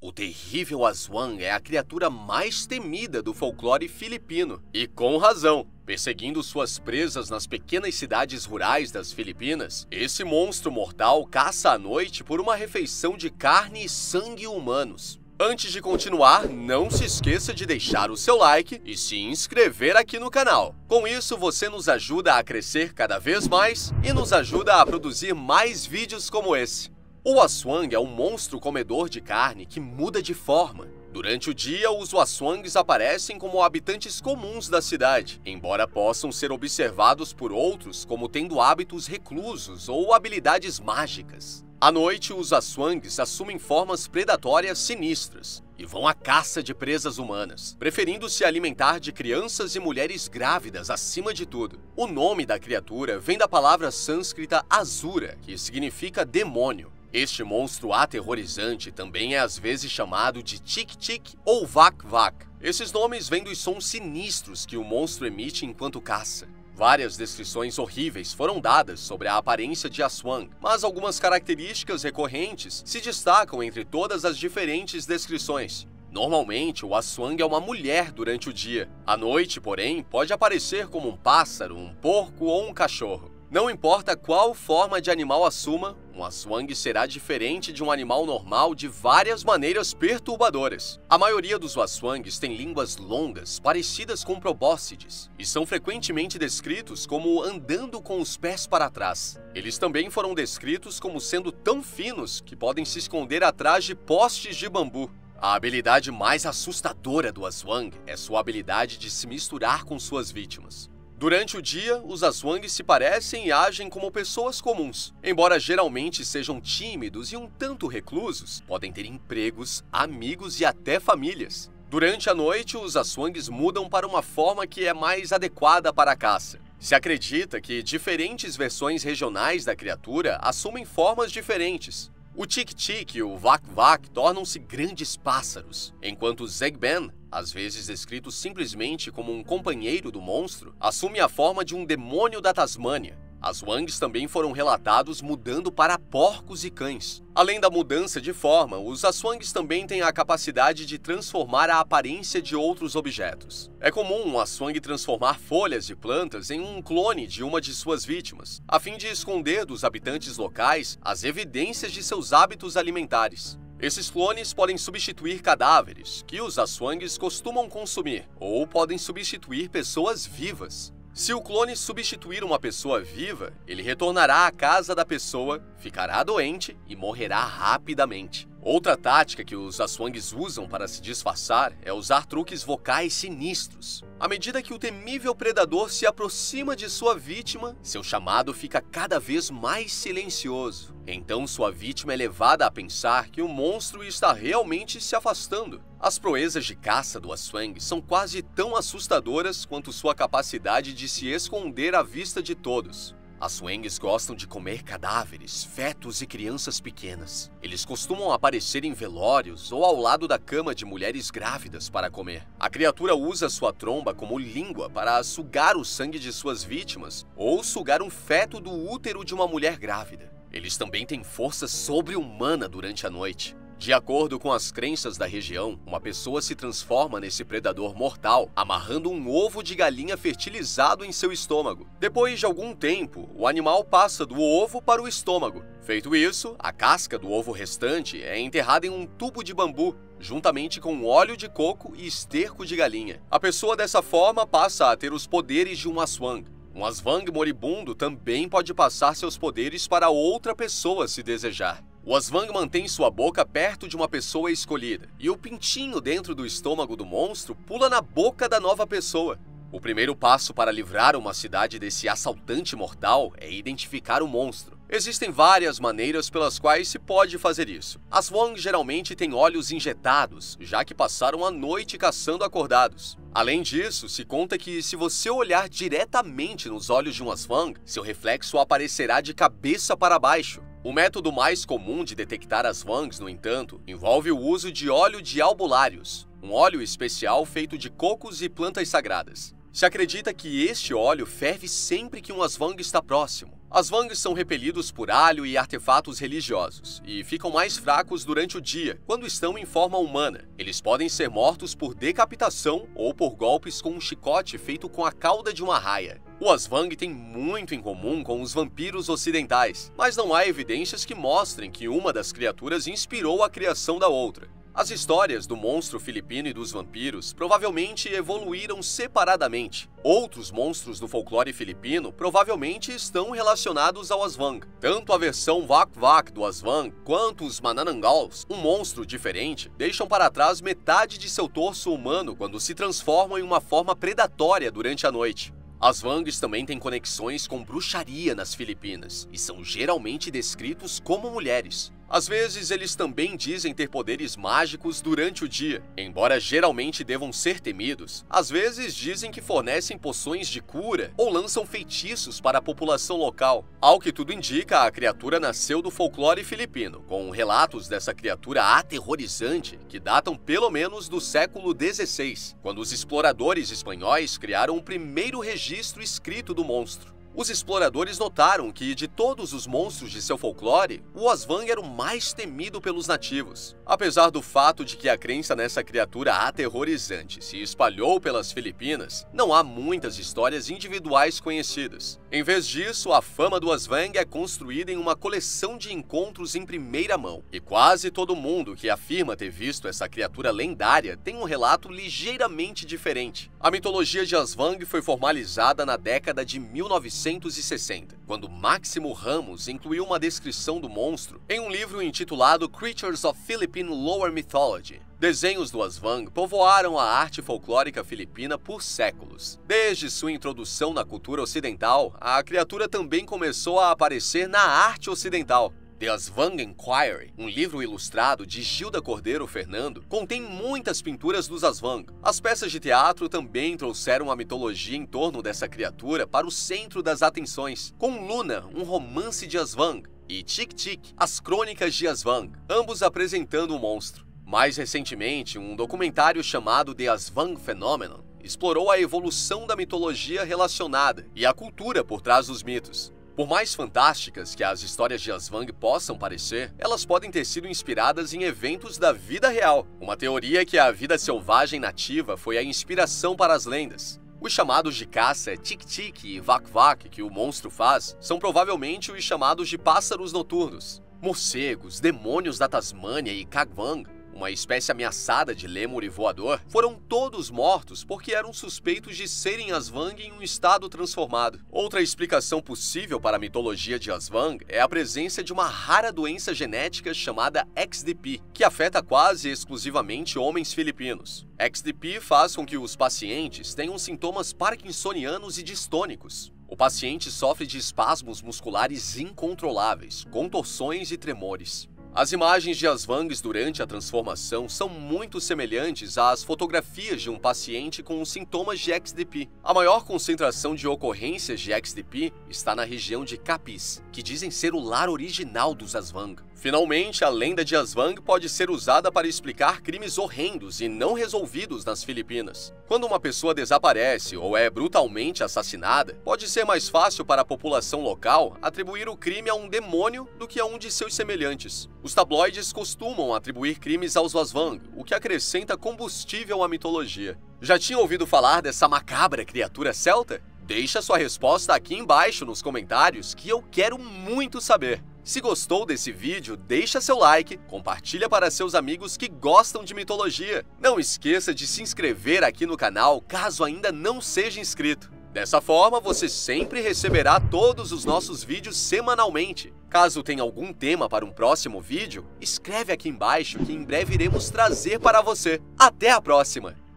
O terrível Aswang é a criatura mais temida do folclore filipino, e com razão. Perseguindo suas presas nas pequenas cidades rurais das Filipinas, esse monstro mortal caça à noite por uma refeição de carne e sangue humanos. Antes de continuar, não se esqueça de deixar o seu like e se inscrever aqui no canal. Com isso, você nos ajuda a crescer cada vez mais e nos ajuda a produzir mais vídeos como esse. O Aswang é um monstro comedor de carne que muda de forma. Durante o dia, os Aswangs aparecem como habitantes comuns da cidade, embora possam ser observados por outros como tendo hábitos reclusos ou habilidades mágicas. À noite, os Aswangs assumem formas predatórias sinistras e vão à caça de presas humanas, preferindo se alimentar de crianças e mulheres grávidas acima de tudo. O nome da criatura vem da palavra sânscrita Asura, que significa demônio. Este monstro aterrorizante também é às vezes chamado de Tik-Tik ou Vak-Vak. Esses nomes vêm dos sons sinistros que o monstro emite enquanto caça. Várias descrições horríveis foram dadas sobre a aparência de Aswang, mas algumas características recorrentes se destacam entre todas as diferentes descrições. Normalmente, o Aswang é uma mulher durante o dia. À noite, porém, pode aparecer como um pássaro, um porco ou um cachorro. Não importa qual forma de animal assuma, um Aswang será diferente de um animal normal de várias maneiras perturbadoras. A maioria dos Aswangs tem línguas longas, parecidas com probóscides, e são frequentemente descritos como andando com os pés para trás. Eles também foram descritos como sendo tão finos que podem se esconder atrás de postes de bambu. A habilidade mais assustadora do Aswang é sua habilidade de se misturar com suas vítimas. Durante o dia, os Aswangs se parecem e agem como pessoas comuns. Embora geralmente sejam tímidos e um tanto reclusos, podem ter empregos, amigos e até famílias. Durante a noite, os Aswangs mudam para uma forma que é mais adequada para a caça. Se acredita que diferentes versões regionais da criatura assumem formas diferentes. O Tik-Tik e o Vak-Vak tornam-se grandes pássaros, enquanto o Zegben, às vezes descrito simplesmente como um companheiro do monstro, assume a forma de um demônio da Tasmânia. Aswangs também foram relatados mudando para porcos e cães. Além da mudança de forma, os Aswangs também têm a capacidade de transformar a aparência de outros objetos. É comum um Aswang transformar folhas de plantas em um clone de uma de suas vítimas, a fim de esconder dos habitantes locais as evidências de seus hábitos alimentares. Esses clones podem substituir cadáveres, que os Aswangs costumam consumir, ou podem substituir pessoas vivas. Se o clone substituir uma pessoa viva, ele retornará à casa da pessoa, ficará doente e morrerá rapidamente. Outra tática que os Aswangs usam para se disfarçar é usar truques vocais sinistros. À medida que o temível predador se aproxima de sua vítima, seu chamado fica cada vez mais silencioso. Então sua vítima é levada a pensar que o monstro está realmente se afastando. As proezas de caça do Aswang são quase tão assustadoras quanto sua capacidade de se esconder à vista de todos. Aswangs gostam de comer cadáveres, fetos e crianças pequenas. Eles costumam aparecer em velórios ou ao lado da cama de mulheres grávidas para comer. A criatura usa sua tromba como língua para sugar o sangue de suas vítimas ou sugar um feto do útero de uma mulher grávida. Eles também têm força sobre-humana durante a noite. De acordo com as crenças da região, uma pessoa se transforma nesse predador mortal, amarrando um ovo de galinha fertilizado em seu estômago. Depois de algum tempo, o animal passa do ovo para o estômago. Feito isso, a casca do ovo restante é enterrada em um tubo de bambu, juntamente com óleo de coco e esterco de galinha. A pessoa dessa forma passa a ter os poderes de um Aswang. Um Aswang moribundo também pode passar seus poderes para outra pessoa se desejar. O Aswang mantém sua boca perto de uma pessoa escolhida, e o pintinho dentro do estômago do monstro pula na boca da nova pessoa. O primeiro passo para livrar uma cidade desse assaltante mortal é identificar o monstro. Existem várias maneiras pelas quais se pode fazer isso. Aswang geralmente têm olhos injetados, já que passaram a noite caçando acordados. Além disso, se conta que se você olhar diretamente nos olhos de um Aswang, seu reflexo aparecerá de cabeça para baixo. O método mais comum de detectar Aswangs, no entanto, envolve o uso de óleo de albulários, um óleo especial feito de cocos e plantas sagradas. Se acredita que este óleo ferve sempre que um Aswang está próximo. Aswangs são repelidos por alho e artefatos religiosos, e ficam mais fracos durante o dia, quando estão em forma humana. Eles podem ser mortos por decapitação ou por golpes com um chicote feito com a cauda de uma raia. O Aswang tem muito em comum com os vampiros ocidentais, mas não há evidências que mostrem que uma das criaturas inspirou a criação da outra. As histórias do monstro filipino e dos vampiros provavelmente evoluíram separadamente. Outros monstros do folclore filipino provavelmente estão relacionados ao Aswang. Tanto a versão Wak-Wak do Aswang quanto os Mananangals, um monstro diferente, deixam para trás metade de seu torso humano quando se transformam em uma forma predatória durante a noite. Aswangs também têm conexões com bruxaria nas Filipinas e são geralmente descritos como mulheres. Às vezes, eles também dizem ter poderes mágicos durante o dia. Embora geralmente devam ser temidos, às vezes dizem que fornecem poções de cura ou lançam feitiços para a população local. Ao que tudo indica, a criatura nasceu do folclore filipino, com relatos dessa criatura aterrorizante que datam pelo menos do século XVI, quando os exploradores espanhóis criaram o primeiro registro escrito do monstro. Os exploradores notaram que, de todos os monstros de seu folclore, o Aswang era o mais temido pelos nativos. Apesar do fato de que a crença nessa criatura aterrorizante se espalhou pelas Filipinas, não há muitas histórias individuais conhecidas. Em vez disso, a fama do Aswang é construída em uma coleção de encontros em primeira mão. E quase todo mundo que afirma ter visto essa criatura lendária tem um relato ligeiramente diferente. A mitologia de Aswang foi formalizada na década de 1960, quando Máximo Ramos incluiu uma descrição do monstro em um livro intitulado Creatures of Philippine Lower Mythology. Desenhos do Aswang povoaram a arte folclórica filipina por séculos. Desde sua introdução na cultura ocidental, a criatura também começou a aparecer na arte ocidental. The Aswang Inquiry, um livro ilustrado de Gilda Cordeiro Fernando, contém muitas pinturas dos Aswang. As peças de teatro também trouxeram a mitologia em torno dessa criatura para o centro das atenções, com Luna, um romance de Aswang, e Tik Tik, as crônicas de Aswang, ambos apresentando o monstro. Mais recentemente, um documentário chamado The Aswang Phenomenon explorou a evolução da mitologia relacionada e a cultura por trás dos mitos. Por mais fantásticas que as histórias de Aswang possam parecer, elas podem ter sido inspiradas em eventos da vida real. Uma teoria é que a vida selvagem nativa foi a inspiração para as lendas. Os chamados de caça Tik-Tik e Wak-Wak que o monstro faz são provavelmente os chamados de pássaros noturnos. Morcegos, demônios da Tasmânia e Kagwang, uma espécie ameaçada de lêmure voador, foram todos mortos porque eram suspeitos de serem Aswang em um estado transformado. Outra explicação possível para a mitologia de Aswang é a presença de uma rara doença genética chamada XDP, que afeta quase exclusivamente homens filipinos. XDP faz com que os pacientes tenham sintomas parkinsonianos e distônicos. O paciente sofre de espasmos musculares incontroláveis, contorções e tremores. As imagens de Aswangs durante a transformação são muito semelhantes às fotografias de um paciente com os sintomas de XDP. A maior concentração de ocorrências de XDP está na região de Capiz, que dizem ser o lar original dos Aswang. Finalmente, a lenda de Aswang pode ser usada para explicar crimes horrendos e não resolvidos nas Filipinas. Quando uma pessoa desaparece ou é brutalmente assassinada, pode ser mais fácil para a população local atribuir o crime a um demônio do que a um de seus semelhantes. Os tabloides costumam atribuir crimes aos Aswang, o que acrescenta combustível à mitologia. Já tinha ouvido falar dessa macabra criatura celta? Deixa sua resposta aqui embaixo nos comentários que eu quero muito saber. Se gostou desse vídeo, deixa seu like, compartilha para seus amigos que gostam de mitologia. Não esqueça de se inscrever aqui no canal caso ainda não seja inscrito. Dessa forma, você sempre receberá todos os nossos vídeos semanalmente. Caso tenha algum tema para um próximo vídeo, escreve aqui embaixo que em breve iremos trazer para você. Até a próxima!